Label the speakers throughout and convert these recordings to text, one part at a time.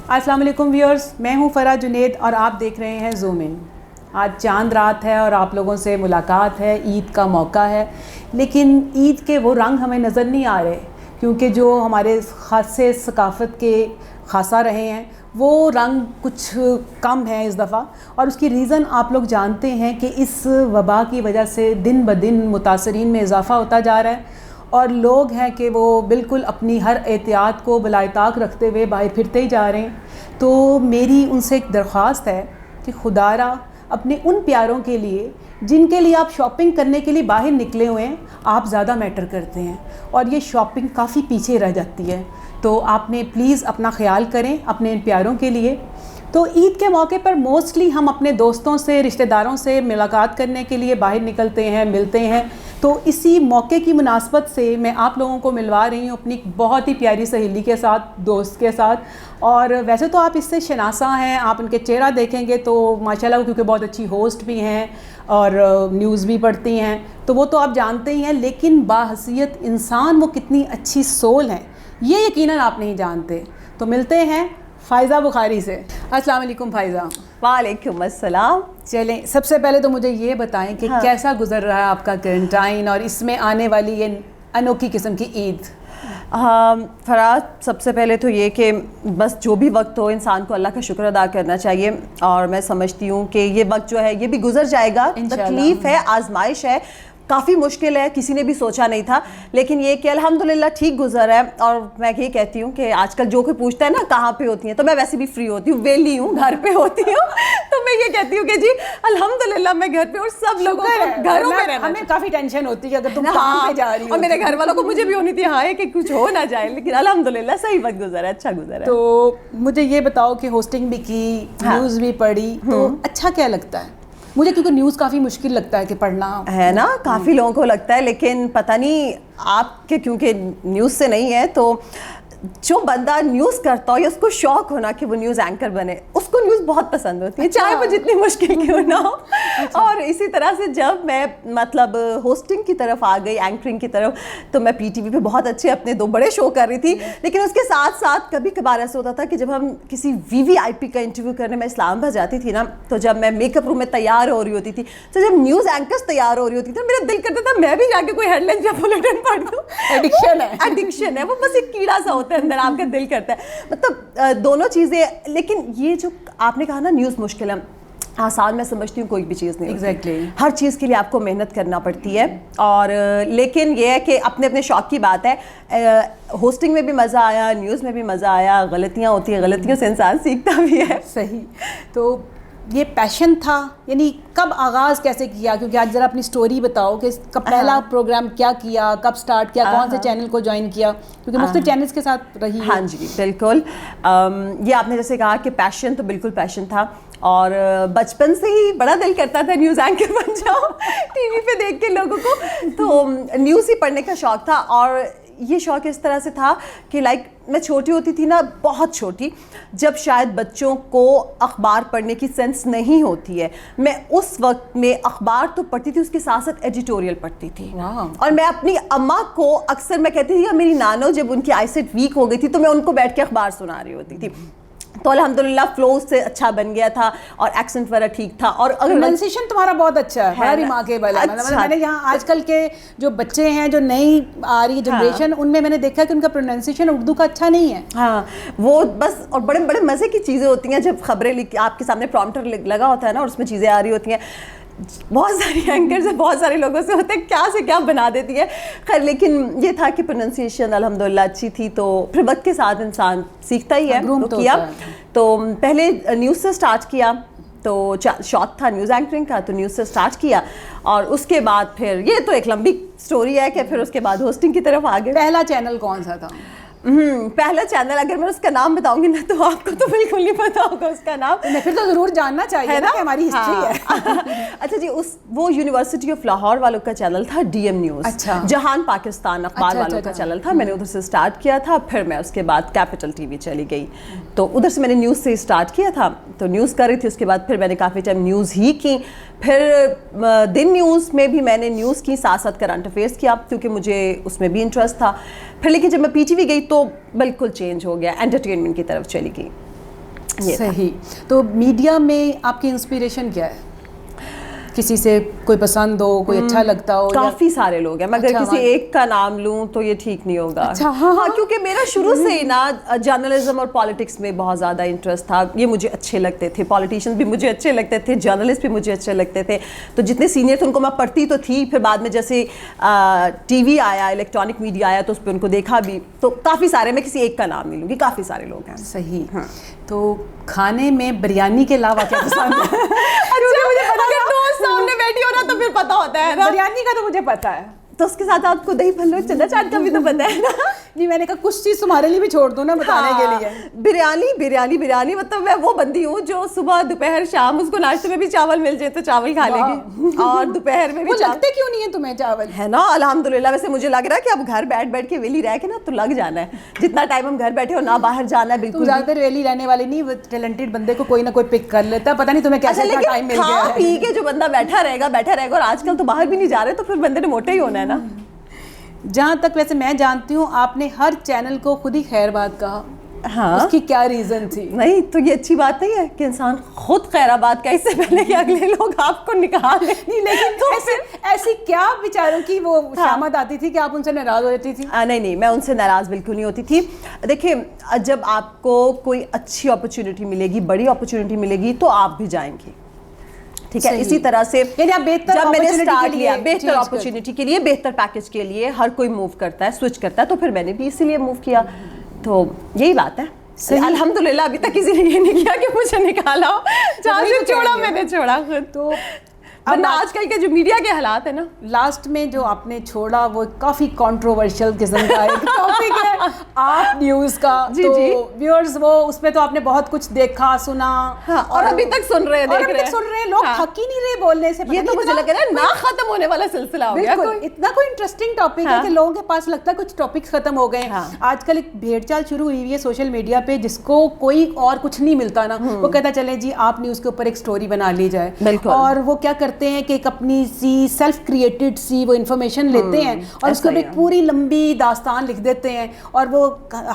Speaker 1: السلام علیکم ویورز، میں ہوں فرح جنید اور آپ دیکھ رہے ہیں زوم ان۔ آج چاند رات ہے اور آپ لوگوں سے ملاقات ہے، عید کا موقع ہے، لیکن عید کے وہ رنگ ہمیں نظر نہیں آ رہے کیونکہ جو ہمارے خاصے ثقافت کے خاصا رہے ہیں وہ رنگ کچھ کم ہیں اس دفعہ، اور اس کی ریزن آپ لوگ جانتے ہیں کہ اس وبا کی وجہ سے دن بدن متاثرین میں اضافہ ہوتا جا رہا ہے اور لوگ ہیں کہ وہ بالکل اپنی ہر احتیاط کو بالائے طاق رکھتے ہوئے باہر پھرتے ہی جا رہے ہیں۔ تو میری ان سے ایک درخواست ہے کہ خدا را اپنے ان پیاروں کے لیے جن کے لیے آپ شاپنگ کرنے کے لیے باہر نکلے ہوئے ہیں، آپ زیادہ میٹر کرتے ہیں اور یہ شاپنگ کافی پیچھے رہ جاتی ہے، تو آپ نے پلیز اپنا خیال کریں اپنے ان پیاروں کے لیے۔ تو عید کے موقع پر موسٹلی ہم اپنے دوستوں سے، رشتہ داروں سے ملاقات کرنے کے لیے باہر نکلتے ہیں، ملتے ہیں، تو اسی موقع کی مناسبت سے میں آپ لوگوں کو ملوا رہی ہوں اپنی بہت ہی پیاری سہیلی کے ساتھ، دوست کے ساتھ۔ اور ویسے تو آپ اس سے شناسا ہیں، آپ ان کے چہرہ دیکھیں گے تو ماشاءاللہ وہ کیونکہ بہت اچھی ہوسٹ بھی ہیں اور نیوز بھی پڑھتی ہیں تو وہ تو آپ جانتے ہی ہیں، لیکن باحثیت انسان وہ کتنی اچھی سول ہیں یہ یقیناً آپ نہیں جانتے۔ تو ملتے ہیں فائزہ بخاری سے۔ السلام علیکم فائزہ۔
Speaker 2: وعلیکم السلام۔
Speaker 1: چلیں سب سے پہلے تو مجھے یہ بتائیں کہ کیسا گزر رہا ہے آپ کا کرنٹائن اور اس میں آنے والی یہ انوکھی قسم کی عید؟
Speaker 2: فراز، سب سے پہلے تو یہ کہ بس جو بھی وقت ہو انسان کو اللہ کا شکر ادا کرنا چاہیے، اور میں سمجھتی ہوں کہ یہ وقت جو ہے یہ بھی گزر جائے گا۔ تکلیف ہے، آزمائش ہے، کافی مشکل ہے، کسی نے بھی سوچا نہیں تھا، لیکن یہ کہ الحمدللہ ٹھیک گزر ہے۔ اور میں یہ کہتی ہوں کہ آج کل جو کوئی پوچھتا ہے نا کہاں پہ ہوتی ہیں، تو میں ویسے بھی فری ہوتی ہوں، ویلی ہوں، گھر پہ ہوتی ہوں، تو میں یہ کہتی ہوں کہ جی الحمدللہ میں گھر پہ، اور سب لوگوں کو گھروں میں رہنا۔
Speaker 1: ہمیں کافی ٹینشن ہوتی ہے اگر تم کام پہ جا رہی ہو،
Speaker 2: اور میرے گھر والوں کو مجھے بھی ہونی تھی ہاں کہ کچھ ہو نہ جائے، لیکن الحمدللہ صحیح وقت گزرا ہے، اچھا گزرا ہے۔
Speaker 1: تو مجھے یہ بتاؤ کہ ہوسٹنگ بھی کی، نیوز بھی پڑھی، تو اچھا کیا لگتا ہے؟ مجھے کیونکہ نیوز کافی مشکل لگتا ہے کہ پڑھنا
Speaker 2: ہے نا، کافی لوگوں کو لگتا ہے، لیکن پتہ نہیں آپ کے کیونکہ نیوز سے نہیں ہے، تو جو بندہ نیوز کرتا ہو یا اس کو شوق ہونا کہ وہ نیوز اینکر بنے، اس کو نیوز بہت پسند ہوتی ہے، چاہے وہ جتنی مشکل کیوں نہ ہو۔ اور اسی طرح سے جب میں مطلب ہوسٹنگ کی طرف آ گئی، اینکرنگ کی طرف، تو میں پی ٹی وی پہ بہت اچھے اپنے 2 بڑے شو کر رہی تھی، لیکن اس کے ساتھ ساتھ کبھی کبھار ایسا ہوتا تھا کہ جب ہم کسی وی وی آئی پی کا انٹرویو کرنے میں اسلام آباد جاتی تھی نا، تو جب میں میک اپ روم میں تیار ہو رہی ہوتی تھی، تو جب نیوز اینکرز تیار ہو رہی ہوتی تھی میرا دل کرتا تھا میں بھی جا کے کوئی ہیڈ لائن یا بلیٹن پڑھ دوں۔ ایڈکشن ہے، وہ بس ایک کیڑا سا ہوتا ہے اندر، آپ کا دل کرتا ہے، مطلب دونوں چیزیں۔ لیکن یہ جو آپ نے کہا نا نیوز مشکل ہے، آسان میں سمجھتی ہوں کوئی بھی چیز نہیں،
Speaker 1: ایگزیکٹلی
Speaker 2: ہر چیز کے لیے آپ کو محنت کرنا پڑتی ہے، اور لیکن یہ ہے کہ اپنے اپنے شوق کی بات ہے۔ ہوسٹنگ میں بھی مزہ آیا، نیوز میں بھی مزہ آیا، غلطیاں ہوتی ہیں، غلطیوں سے انسان سیکھتا بھی ہے۔
Speaker 1: صحیح۔ تو یہ پیشن تھا، یعنی کب آغاز کیسے کیا؟ کیونکہ آج ذرا اپنی سٹوری بتاؤ کہ کب پہلا پروگرام کیا کیا، کب سٹارٹ کیا، کون سے چینل کو جوائن کیا، کیونکہ مختلف چینلز کے ساتھ رہی ہے۔
Speaker 2: ہاں جی بالکل، یہ آپ نے جیسے کہا کہ پیشن تو بالکل پیشن تھا، اور بچپن سے ہی بڑا دل کرتا تھا نیوز اینکر بن جاؤ ٹی وی پہ دیکھ کے لوگوں کو، تو نیوز ہی پڑھنے کا شوق تھا۔ اور یہ شوق اس طرح سے تھا کہ لائک میں چھوٹی ہوتی تھی نا، بہت چھوٹی، جب شاید بچوں کو اخبار پڑھنے کی سینس نہیں ہوتی ہے، میں اس وقت میں اخبار تو پڑھتی تھی، اس کے ساتھ ساتھ ایڈیٹوریل پڑھتی تھی۔ اور میں اپنی اماں کو اکثر میں کہتی تھی، میری نانو جب ان کی آئی سیٹ ویک ہو گئی تھی تو میں ان کو بیٹھ کے اخبار سنا رہی ہوتی تھی، تو الحمدللہ فلو سے اچھا بن گیا تھا اور ایکسنٹ وغیرہ ٹھیک تھا۔ اور
Speaker 1: پروننسیشن تمہارا بہت اچھا ہے، بڑا ریمارکیبل ہے۔ مطلب میں نے یہاں آج کل کے جو بچے ہیں، جو نئی آ رہی جنریشن، ان میں نے دیکھا کہ ان کا پروننسیشن اردو کا اچھا نہیں ہے۔
Speaker 2: ہاں وہ بس، اور بڑے بڑے مزے کی چیزیں ہوتی ہیں جب خبریں آپ کے سامنے پرومپٹر لگا ہوتا ہے نا، اور اس میں چیزیں آ رہی ہوتی ہیں، بہت ساری اینکرز بہت سارے لوگوں سے ہوتے ہیں کیا سے کیا بنا دیتی ہے۔ خیر لیکن یہ تھا کہ پروننسیشن الحمدللہ اچھی تھی، تو پھر وقت کے ساتھ انسان سیکھتا ہی ہے۔ تو کیا، تو پہلے نیوز سے سٹارٹ کیا، تو شوق تھا نیوز اینکرنگ کا، تو نیوز سے سٹارٹ کیا، اور اس کے بعد پھر یہ تو ایک لمبی سٹوری ہے کہ پھر اس کے بعد ہوسٹنگ کی طرف آ گئے۔
Speaker 1: پہلا چینل کون سا تھا؟
Speaker 2: پہلا چینل اگر میں اس کا نام بتاؤں گی نا تو آپ کو تو بالکل نہیں پتا ہوگا اس کا نام۔
Speaker 1: پھر تو ضرور جاننا چاہیے نا کہ ہماری ہسٹری ہے۔
Speaker 2: اچھا جی, وہ یونیورسٹی آف لاہور والوں کا چینل تھا DM نیوز.
Speaker 1: اچھا.
Speaker 2: جہان پاکستان اخبار والوں کا چینل تھا, میں نے ادھر سے اسٹارٹ کیا تھا. پھر میں اس کے بعد کیپٹل TV چلی گئی, تو ادھر سے میں نے نیوز سے اسٹارٹ کیا تھا, تو نیوز کر رہی تھی. اس کے بعد پھر میں نے کافی ٹائم نیوز ہی کی. پھر دن نیوز میں بھی میں نے نیوز کی, ساتھ ساتھ کرنٹ افیئرس کیا, کیونکہ مجھے اس میں بھی انٹرسٹ تھا. پھر لیکن جب میں PTV گئی تو بالکل چینج ہو گیا, انٹرٹینمنٹ کی طرف چلی گئی.
Speaker 1: صحیح. تو میڈیا میں آپ کی انسپریشن کیا ہے؟ کسی سے کوئی پسند ہو, کوئی اچھا لگتا ہو؟
Speaker 2: کافی سارے لوگ ہیں, مگر کسی ایک کا نام لوں تو یہ ٹھیک نہیں ہوگا. ہاں, کیونکہ میرا شروع سے ہی نا جرنلزم اور پالیٹکس میں بہت زیادہ انٹرسٹ تھا. یہ مجھے اچھے لگتے تھے, پالیٹیشین بھی مجھے اچھے لگتے تھے, جرنلسٹ بھی مجھے اچھے لگتے تھے. تو جتنے سینئر تھے ان کو میں پڑھتی تو تھی, پھر بعد میں جیسے TV آیا, الیکٹرانک میڈیا آیا, تو اس پہ ان کو دیکھا بھی. تو کافی سارے, میں کسی ایک کا نام نہیں لوں گی, کافی سارے لوگ ہیں.
Speaker 1: صحیح. تو کھانے میں بریانی کے علاوہ کیا پسند ہے؟
Speaker 2: سامنے بیٹھی ہو نا تو پھر پتا ہوتا ہے نا.
Speaker 1: بریانی کا تو مجھے پتا ہے,
Speaker 2: تو اس کے ساتھ آپ کو دہی بھلو چنا چاٹ کا بھی تو پتا ہے نا.
Speaker 1: جی, میں نے کہا کچھ چیز تمہارے لیے بھی چھوڑ دوں نا بتانے کے لیے.
Speaker 2: بریانی مطلب میں وہ بندی ہوں جو صبح دوپہر شام اس کو ناشتے میں بھی چاول مل جائے تو چاول کھا لے گی, اور دوپہر میں بھی.
Speaker 1: لگتے کیوں نہیں ہے تمہیں چاول؟
Speaker 2: ہے نا, الحمدللہ. ویسے مجھے لگ رہا ہے کہ اب گھر بیٹھ کے ویلی رہ کے نا تو لگ جانا ہے. جتنا ٹائم ہم گھر بیٹھے ہو نہ باہر جانا ہے. بالکل
Speaker 1: زیادہ تر ویلی رہنے والے نہیں, ٹیلنٹڈ بندے کو کوئی نہ کوئی پک کر لیتا ہے. پتہ نہیں تمہیں کیسے ٹائم مل گیا ہے.
Speaker 2: پی کے جو بندہ بیٹھا رہے گا, اور آج کل تو باہر بھی نہیں جا رہے, تو پھر بندے نے موٹے ہی ہونا ہے نا.
Speaker 1: جہاں تک ویسے میں جانتی ہوں آپ نے ہر چینل کو خود ہی خیر بات کہا.
Speaker 2: ہاں,
Speaker 1: اس کی کیا ریزن تھی؟
Speaker 2: نہیں تو یہ اچھی بات نہیں ہے کہ انسان خود خیر آباد کا, اس سے پہلے کہ اگلے لوگ آپ کو نکال.
Speaker 1: نہیں, لیکن ایسی کیا بیچاروں کی وہ شامت آتی تھی کہ آپ ان سے ناراض ہو جاتی تھی؟
Speaker 2: نہیں, میں ان سے ناراض بالکل نہیں ہوتی تھی. دیکھیں, جب آپ کو کوئی اچھی اپرچونٹی ملے گی, بڑی اپرچونٹی ملے گی, تو آپ بھی جائیں گے. ٹھیک ہے, اسی طرح سے جب میں نے اسٹارٹ کیا بہتر اپرچونٹی کے لیے, بہتر پیکج کے لیے, ہر کوئی موو کرتا ہے, سوئچ کرتا ہے, تو پھر میں نے بھی اسی لیے موو کیا. تو یہی بات ہے. الحمدللہ ابھی تک کسی نے یہ نہیں کیا کہ مجھے نکالا ہو, جہاں سے چھوڑا میں نے چھوڑا خود. تو ورنہ آج کل کے جو میڈیا کے حالات ہیں نا,
Speaker 1: لاسٹ میں جو آپ نے چھوڑا وہ کافی کنٹروورشل قسم کا ایک ٹاپک ہے آپ نیوز کا. تو ویورز وہ اس پہ تو آپ نے بہت کچھ دیکھا سنا,
Speaker 2: اور ابھی تک سن رہے
Speaker 1: ہیں لوگ, تھک ہی نہیں رہے بولنے سے.
Speaker 2: یہ تو مجھے لگ رہا ہے نہ ختم ہونے والا سلسلہ ہو گیا.
Speaker 1: اتنا کوئی انٹرسٹنگ ٹاپک ہے کہ لوگوں کے پاس لگتا ہے کچھ ٹاپکس ختم ہو گئے. آج کل ایک بھیڑ چال شروع ہوئی ہے سوشل میڈیا پہ, جس کو کوئی اور کچھ نہیں ملتا نا, وہ کہتا چلے جی آپ نیوز کے اوپر ایک سٹوری بنا لی جائے. اور وہ کیا کرتے ہیں کہ ایک اپنی سی سیلف کریٹڈ سی وہ انفارمیشن لیتے ہیں اور اس کو ایک پوری لمبی داستان لکھ دیتے ہیں, اور وہ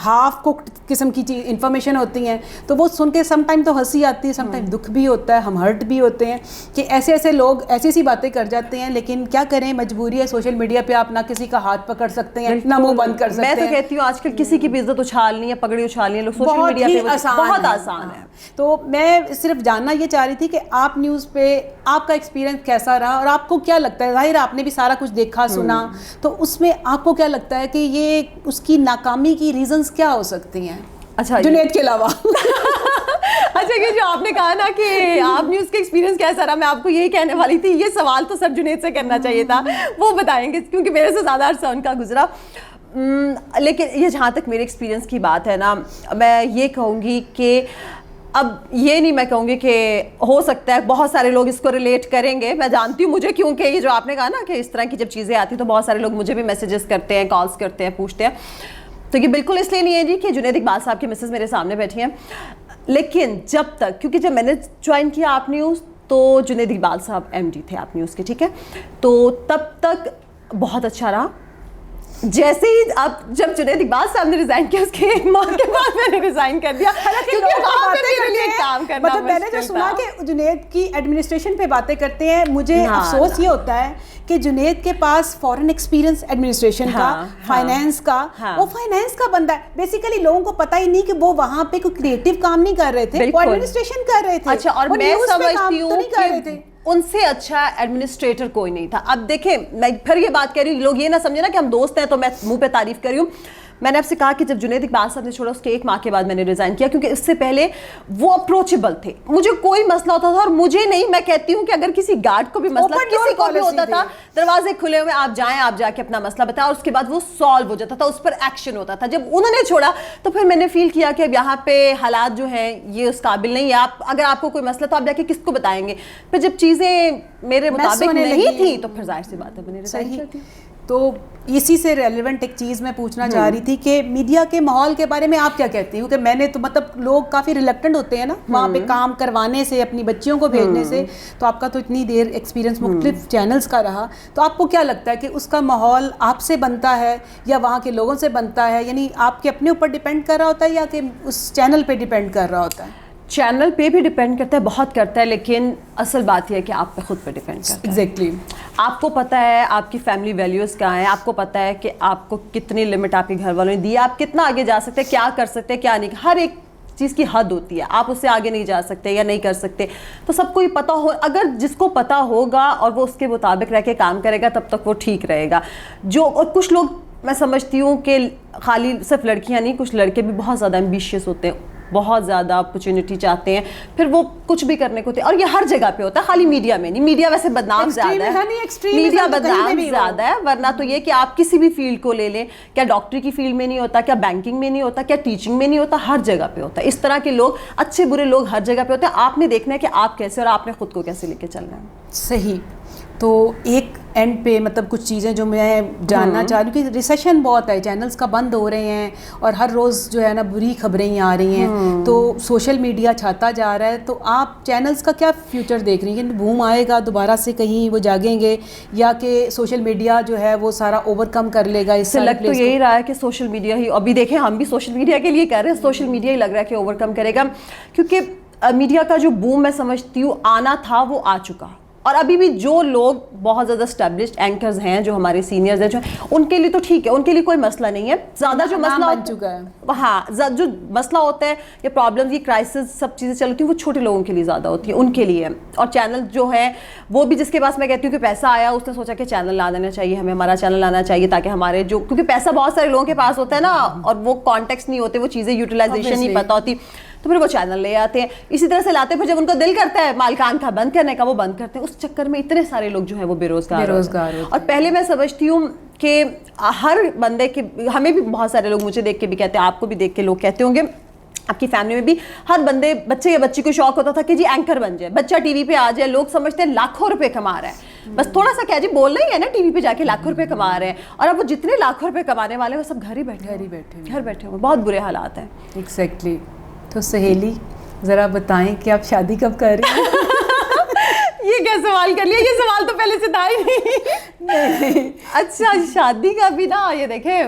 Speaker 1: ہاف کوکڈ قسم کی انفارمیشن ہوتی ہیں. تو وہ سن کے سم ٹائم تو ہنسی آتی ہے, سم ٹائم دکھ بھی ہوتا ہے, ہم ہرٹ بھی ہوتے ہیں کہ ایسے لوگ ایسی سی باتیں کر جاتے ہیں. لیکن کیا کریں, مجبوری ہے. سوشل میڈیا پہ آپ نہ کسی کا ہاتھ پکڑ سکتے ہیں, نہ منہ بند کر سکتے ہیں.
Speaker 2: میں تو کہتی ہوں آج کل کسی کی بھی عزت اچھالنی ہے, پگڑی اچھالنی ہے, لوگ سوشل میڈیا پہ بہت آسان ہے.
Speaker 1: تو میں صرف جاننا یہ چاہ رہی تھی کہ آپ نیوز پہ آپ کا ایکسپیرینس کیسا رہا, اور آپ کو کیا لگتا ہے, ظاہر آپ نے بھی سارا کچھ دیکھا سنا, تو اس میں آپ کو کیا لگتا ہے کہ یہ اس کی ناکامی کی ریزنز کیا ہو سکتی ہیں؟
Speaker 2: اچھا,
Speaker 1: جنید کے علاوہ.
Speaker 2: اچھا, کہ جو آپ نے کہا نا کہ آپ نیوز کا ایکسپیرینس کیسا رہا, میں آپ کو یہی کہنے والی تھی. یہ سوال تو سر جنید سے کرنا چاہیے تھا, وہ بتائیں گے کیونکہ میرے سے زیادہ عرصہ ان کا گزرا. لیکن یہ جہاں تک میرے ایکسپیرینس کی بات ہے نا, میں یہ کہوں گی کہ اب یہ نہیں میں کہوں گی کہ ہو سکتا ہے بہت سارے لوگ اس کو ریلیٹ کریں گے, میں جانتی ہوں مجھے, کیونکہ یہ جو آپ نے کہا نا کہ اس طرح کی جب چیزیں آتی ہیں تو بہت سارے لوگ مجھے بھی میسیجز کرتے ہیں, کالس کرتے ہیں, پوچھتے ہیں. تو یہ بالکل اس لیے نہیں ہے جی کہ جنید اقبال صاحب کی مسز میرے سامنے بیٹھی ہیں, لیکن جب تک, کیونکہ جب میں نے جوائن کیا آپ نیوز تو جنید اقبال صاحب MD تھے آپ نیوز کے, ٹھیک ہے, تو تب تک بہت اچھا رہا. جیسے ہی اب جب جنید اقبال صاحب نے ریزائن کیا, اس کے ایک ماہ کے بعد میں نے ریزائن کر دیا.
Speaker 1: مطلب میں نے جو سنا کہ جنید کی ایڈمنسٹریشن پہ باتیں کرتے ہیں, مجھے افسوس یہ ہوتا ہے کہ جنید کے پاس فورن ایکسپیرینس ایڈمنسٹریشن کا, فائنینس کا, وہ فائنینس کا بندہ ہے. بیسیکلی لوگوں کو پتہ ہی نہیں کہ وہ وہاں پہ کوئی کریٹو کام نہیں کر رہے تھے, وہ ایڈمنسٹریشن کر رہے تھے.
Speaker 2: اچھا, اور میں سمجھتی ہوں کہ ان سے اچھا ایڈمنسٹریٹر کوئی نہیں تھا. اب دیکھیں, میں پھر یہ بات کہہ رہی ہوں, لوگ یہ نہ سمجھے نا کہ ہم دوست ہیں تو میں منہ پہ تعریف کر رہی ہوں. میں نے آپ سے کہا کہ جب جنید اقبال صاحب نے چھوڑا اس کے 1 ماہ کے بعد میں نے ریزائن کیا, کیونکہ اس سے پہلے وہ اپروچیبل تھے, مجھے کوئی مسئلہ ہوتا تھا, اور مجھے نہیں, میں کہتی ہوں کہ اگر کسی گارڈ کو بھی مسئلہ کسی کو بھی ہوتا تھا, دروازے کھلے ہوئے, آپ جائیں, آپ جا کے اپنا مسئلہ بتائیں, اور اس کے بعد وہ سالو ہو جاتا تھا, اس پر ایکشن ہوتا تھا. جب انہوں نے چھوڑا تو پھر میں نے فیل کیا کہ اب یہاں پہ حالات جو ہیں یہ اس قابل نہیں ہے. آپ اگر آپ کو کوئی مسئلہ تو آپ جا کے کس کو بتائیں گے. پھر جب چیزیں میرے مطابق نہیں تھی تو پھر ظاہر سی بات ہے میں نے ریزائن کر دیا.
Speaker 1: تو اسی سے ریلیونٹ ایک چیز میں پوچھنا چاہ رہی تھی کہ میڈیا کے ماحول کے بارے میں آپ کیا کہتی ہیں, کیونکہ میں نے تو مطلب لوگ کافی ریلیکٹنٹ ہوتے ہیں نا وہاں پہ کام کروانے سے, اپنی بچیوں کو بھیجنے سے, تو آپ کا تو اتنی دیر ایکسپیرینس مختلف چینلز کا رہا, تو آپ کو کیا لگتا ہے کہ اس کا ماحول آپ سے بنتا ہے یا وہاں کے لوگوں سے بنتا ہے, یعنی آپ کے اپنے اوپر ڈیپینڈ کر رہا ہوتا ہے یا کہ اس چینل پہ ڈیپینڈ کر رہا ہوتا ہے؟
Speaker 2: چینل پہ بھی ڈیپینڈ کرتا ہے, بہت کرتا ہے, لیکن اصل بات یہ ہے کہ آپ پہ خود پہ ڈیپینڈ کرتا ہے.
Speaker 1: ایگزیکٹلی.
Speaker 2: آپ کو پتہ ہے آپ کی فیملی ویلیوز کیا ہیں, آپ کو پتہ ہے کہ آپ کو کتنی لمٹ آپ کے گھر والوں نے دی, آپ کتنا آگے جا سکتے ہیں, کیا کر سکتے ہیں, کیا نہیں. ہر ایک چیز کی حد ہوتی ہے, آپ اس سے آگے نہیں جا سکتے یا نہیں کر سکتے. تو سب کو ہی پتہ ہو, اگر جس کو پتہ ہوگا اور وہ اس کے مطابق رہ کے کام کرے گا تب تک وہ ٹھیک رہے گا. اور کچھ لوگ میں سمجھتی ہوں کہ خالی صرف لڑکیاں نہیں, کچھ لڑکے بھی بہت زیادہ ایمبیشیس ہوتے ہیں, بہت زیادہ اپرچونٹی چاہتے ہیں, پھر وہ کچھ بھی کرنے کو, اور یہ ہر جگہ پہ ہوتا ہے, خالی میڈیا میں نہیں. میڈیا ویسے بدنام زیادہ ہے, میڈیا بدنام زیادہ ہے, ورنہ تو یہ کہ آپ کسی بھی فیلڈ کو لے لیں, کیا ڈاکٹری کی فیلڈ میں نہیں ہوتا, کیا بینکنگ میں نہیں ہوتا, کیا ٹیچنگ میں نہیں ہوتا, ہر جگہ پہ ہوتا ہے. اس طرح کے لوگ, اچھے برے لوگ ہر جگہ پہ ہوتے ہیں. آپ نے دیکھنا ہے کہ آپ کیسے, اور آپ نے خود کو کیسے لے کے چلنا ہے.
Speaker 1: صحیح. تو ایک اینڈ پہ مطلب کچھ چیزیں جو میں جاننا چاہ رہی ہوں کہ ریسیشن بہت ہے, چینلز کا بند ہو رہے ہیں اور ہر روز جو ہے نا بری خبریں ہی آ رہی ہیں, تو سوشل میڈیا چھاتا جا رہا ہے, تو آپ چینلز کا کیا فیوچر دیکھ رہی ہیں, کہ بوم آئے گا دوبارہ سے, کہیں وہ جاگیں گے, یا کہ سوشل میڈیا جو ہے وہ سارا اوور کم کر لے گا؟ اس سے
Speaker 2: لگ تو یہی رہا ہے کہ سوشل میڈیا ہی, ابھی دیکھیں ہم بھی سوشل میڈیا کے لیے کہہ رہے ہیں, سوشل میڈیا ہی لگ رہا ہے کہ اوور کم کرے گا, کیونکہ میڈیا کا جو بوم میں سمجھتی ہوں آنا تھا وہ آ چکا. اور ابھی بھی جو لوگ بہت زیادہ اسٹیبلشڈ اینکرز ہیں, جو ہمارے سینئرز ہیں, جو ان کے لیے تو ٹھیک ہے, ان کے لیے کوئی مسئلہ نہیں ہے. زیادہ جو مسئلہ بن چکا ہے, ہاں, جو مسئلہ ہوتا ہے یا پرابلم, یہ کرائسس, سب چیزیں چلتی ہیں, وہ چھوٹے لوگوں کے لیے زیادہ ہوتی ہیں, ان کے لیے. اور چینل جو ہے وہ بھی, جس کے پاس میں کہتی ہوں کہ پیسہ آیا, اس نے سوچا کہ چینل لا دینا چاہیے, ہمیں ہمارا چینل لانا چاہیے, تاکہ ہمارے جو, کیونکہ پیسہ بہت سارے لوگوں کے پاس ہوتا ہے نا, اور وہ کانٹیکٹس نہیں ہوتے, وہ چیزیں یوٹیلائزیشن نہیں پتہ ہوتی, تو پھر وہ چینل لے آتے ہیں. اسی طرح سے لاتے ہیں, پھر جب ان کو دل کرتا ہے مالکان کا بند کرنے کا, وہ بند کرتے ہیں. اس چکر میں اتنے سارے لوگ جو ہیں وہ بے روزگار ہوتے ہیں. اور پہلے میں سمجھتی ہوں کہ ہر بندے کے, ہمیں بھی بہت سارے لوگ مجھے دیکھ کے بھی کہتے ہیں, آپ کو بھی دیکھ کے لوگ کہتے ہوں گے, آپ کی فیملی میں بھی ہر بندے, بچے یا بچی کو شوق ہوتا تھا کہ جی اینکر بن جائے, بچہ ٹی وی پہ آ جائے. لوگ سمجھتے ہیں لاکھوں روپے کما رہا ہے, بس تھوڑا سا کیا جی بولنا ہی ہے نا, ٹی وی پہ جا کے لاکھوں روپے کما رہے ہیں. اور اب وہ جتنے لاکھوں روپے کمانے والے ہیں وہ سب گھر ہی بیٹھے ہوئے, بہت برے حالات ہیں.
Speaker 1: ایگزیکٹلی. تو سہیلی ذرا بتائیں کہ آپ شادی کب کر رہی ہیں؟
Speaker 2: یہ کیا سوال کر لیا, یہ سوال تو پہلے سے تھا ہی نہیں. اچھا, شادی کا بھی نا, یہ دیکھیں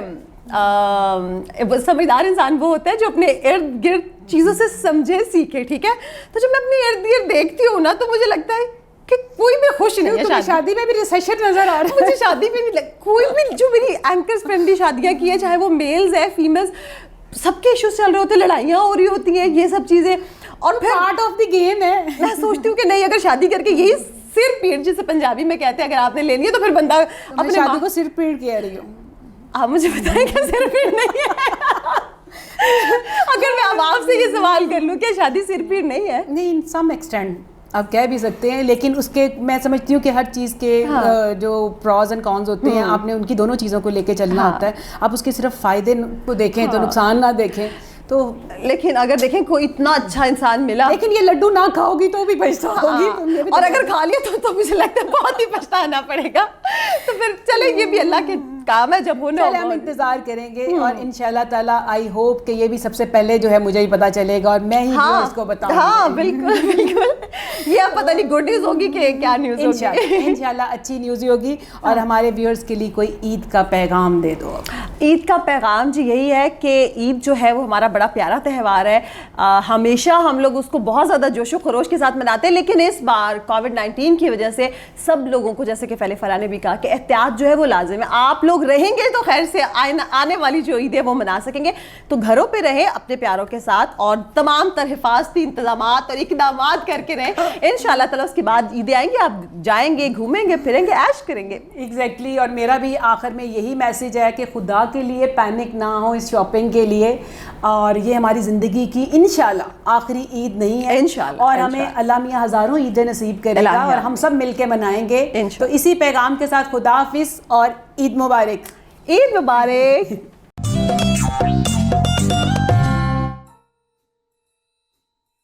Speaker 2: سمجھدار انسان وہ ہوتا ہے جو اپنے ارد گرد چیزوں سے سمجھے, سیکھے, ٹھیک ہے. تو جب میں اپنے ارد گرد دیکھتی ہوں نا, تو مجھے لگتا ہے کہ کوئی بھی خوش نہیں ہے.
Speaker 1: شادی میں بھی ریسیشن نظر آ رہا ہے
Speaker 2: مجھے, شادی میں بھی کوئی بھی, جو میری اینکرز فرینڈلی شادیاں کی ہیں, چاہے وہ میلز ہیں, فیمیلز, سب کے ایشوز چل رہے ہوتے ہیں, لڑائیاں ہو رہی ہوتی ہیں, یہ سب چیزیں. اور پھر
Speaker 1: پارٹ آف دی گیم ہے.
Speaker 2: میں سوچتی ہوں کہ نہیں, اگر شادی کر کے یہی سر پیڑ, جسے پنجابی میں کہتے ہیں, اگر آپ نے لے لیا تو پھر بندہ
Speaker 1: اپنی شادی کو سر پیڑ کہہ رہی ہوں.
Speaker 2: آپ مجھے بتائیں کہ سر پیڑ نہیں ہے. اگر میں اب آپ سے یہ سوال کر لوں کہ شادی سر پیڑ نہیں ہے,
Speaker 1: نہیں, ان سم ایکسٹینٹ آپ کہہ بھی سکتے ہیں, لیکن اس کے میں سمجھتی ہوں کہ ہر چیز کے جو پروز اینڈ کونز ہوتے ہیں, آپ نے ان کی دونوں چیزوں کو لے کے چلنا ہوتا ہے. آپ اس کے صرف فائدے کو دیکھیں تو نقصان نہ دیکھیں. تو
Speaker 2: لیکن اگر دیکھیں کوئی اتنا اچھا انسان ملا,
Speaker 1: لیکن یہ لڈو نہ کھاؤ گی تو بھی پچھتاؤ گی,
Speaker 2: اور اگر کھا لیا تو مجھے لگتا ہے بہت ہی پچھتانا پڑے گا. تو پھر چلے, یہ بھی اللہ کے کام ہے, جب ہونا
Speaker 1: ہم انتظار کریں گے. اور انشاءاللہ تعالیٰ آئی ہوپ کہ یہ بھی سب سے پہلے جو ہے مجھے ہی پتہ چلے گا, اور میں ہی اس کو بتاؤں.
Speaker 2: ہاں بالکل بالکل. یہ اب پتہ نہیں گڈ نیوز ہوگی کہ کیا نیوز ہوگی.
Speaker 1: انشاءاللہ اچھی نیوز ہی ہوگی. اور ہمارے ویورز کے لیے کوئی عید کا پیغام دے دو.
Speaker 2: عید کا پیغام جی یہی ہے کہ عید جو ہے وہ ہمارا بڑا پیارا تہوار ہے. ہمیشہ ہم لوگ اس کو بہت زیادہ جوش و خروش کے ساتھ مناتے ہیں, لیکن اس بار کووڈ-19 کی وجہ سے سب لوگوں کو, جیسے کہ پہلے فرح نے بھی کہا, کہ احتیاط جو ہے وہ لازم ہے. آپ لوگ رہیں گے تو خیر سے آنے والی جو عید ہے وہ منا سکیں گے. تو گھروں پہ رہیں اپنے پیاروں کے ساتھ اور تمام تر حفاظتی انتظامات اور اقدامات کر کے رہیں. انشاءاللہ تعالیٰ اس کے بعد عیدیں آئیں گے, آپ جائیں گے, گھومیں گے, پھریں گے, عیش کریں گے.
Speaker 1: ایگزیکٹلی. اور میرا بھی آخر میں یہی میسیج ہے کہ خدا کے لیے پینک نہ ہو اس شاپنگ کے لیے, اور یہ ہماری زندگی کی انشاءاللہ آخری عید نہیں ہے
Speaker 2: انشاءاللہ,
Speaker 1: اور ہمیں اللہ میاں ہزاروں عیدیں نصیب کرے گا اور ہم سب مل کے منائیں گے. تو اسی پیغام کے ساتھ خدا حافظ اور عید مبارک.
Speaker 2: عید مبارک.